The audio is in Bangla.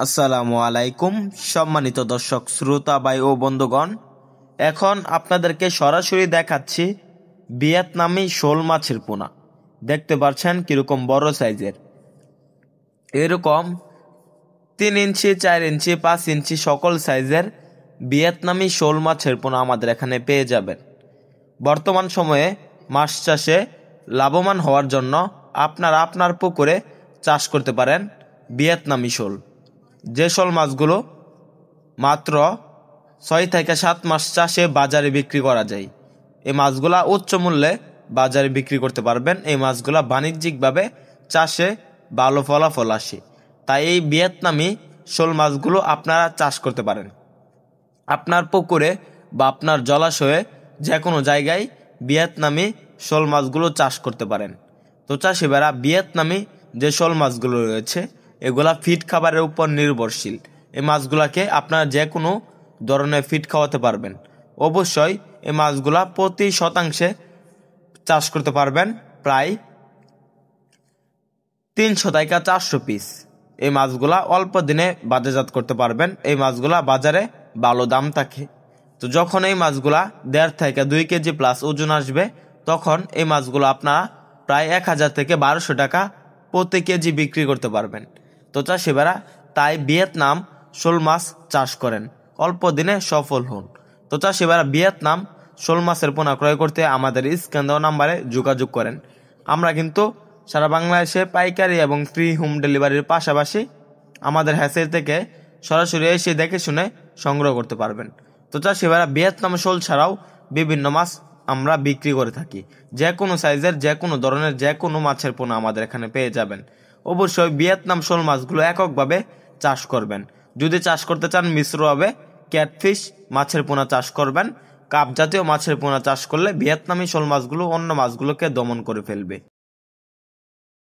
আসসালামু আলাইকুম সম্মানিত দর্শক শ্রোতা ভাই ও বন্ধুগণ, এখন আপনাদেরকে সরাসরি দেখাচ্ছি ভিয়েতনামি শোল মাছের পোনা। দেখতে পাচ্ছেন কিরকম বড় সাইজের, এরকম 3 ইঞ্চি 4 ইঞ্চি 5 ইঞ্চি সকল সাইজের ভিয়েতনামি শোল মাছের পোনা আমাদের এখানে পেয়ে যাবেন। বর্তমান সময়ে মাছ চাষে লাভবান হওয়ার জন্য আপনারা আপনার পুকুরে চাষ করতে পারেন ভিয়েতনামি শোল। যে শোল মাছগুলো মাত্র 6 থেকে 7 মাস চাষে বাজারে বিক্রি করা যায়, এই মাছগুলা উচ্চ মূল্যে বাজারে বিক্রি করতে পারবেন। এই মাছগুলা বাণিজ্যিকভাবে চাষে ভালো ফলাফল আসে, তাই এই ভিয়েতনামি শোল মাছগুলো আপনারা চাষ করতে পারেন আপনার পুকুরে বা আপনার জলাশয়ে, যে কোনো জায়গায় ভিয়েতনামি শোল মাছগুলো চাষ করতে পারেন। তো চাষিভাইরা, ভিয়েতনামি যে শোল মাছগুলো রয়েছে এগুলা ফিড খাবারের উপর নির্ভরশীল। এই মাছগুলাকে আপনারা যে কোনো ধরনের ফিড খাওয়াতে পারবেন। অবশ্যই এই মাছগুলা প্রতি শতাংশে চাষ করতে পারবেন প্রায় 300 থেকে 400 পিস। এই মাছগুলা অল্প দিনে বাজারজাত করতে পারবেন। এই মাছগুলা বাজারে ভালো দাম থাকে। তো যখন এই মাছগুলা 1.5 থেকে 2 কেজি প্লাস ওজন আসবে, তখন এই মাছগুলো আপনারা প্রায় 1000 থেকে 1200 টাকা প্রতি কেজি বিক্রি করতে পারবেন। তো চাষিভাইরা, তাই ভিয়েতনাম শোল মাছ চাষ করেন, অল্প দিনে সফল হন। তো চাষিভাইরা, ভিয়েতনাম শোল মাছের পোনা ক্রয় করতে আমাদের স্ক্রিনে দেওয়া নাম্বারে যোগাযোগ করেন। আমরা কিন্তু সারা বাংলাদেশে পাইকারি এবং ফ্রি হোম ডেলিভারির পাশাপাশি আমাদের হ্যাচারি থেকে সরাসরি এসে দেখে শুনে সংগ্রহ করতে পারবেন। তো চাষিভাইরা, ভিয়েতনাম শোল ছাড়াও বিভিন্ন মাছ আমরা বিক্রি করে থাকি। যে কোনো সাইজের, যে কোনো ধরনের, যে কোনো মাছের পোনা আমাদের এখানে পেয়ে যাবেন। অবশ্যই ভিয়েতনাম শোল মাছগুলো এককভাবে চাষ করবেন। যদি চাষ করতে চান মিশ্রভাবে ক্যাটফিশ মাছের পোনা চাষ করবেন। কাপ জাতীয় মাছের পোনা চাষ করলে ভিয়েতনামি শোল মাছগুলো অন্য মাছগুলোকে দমন করে ফেলবে।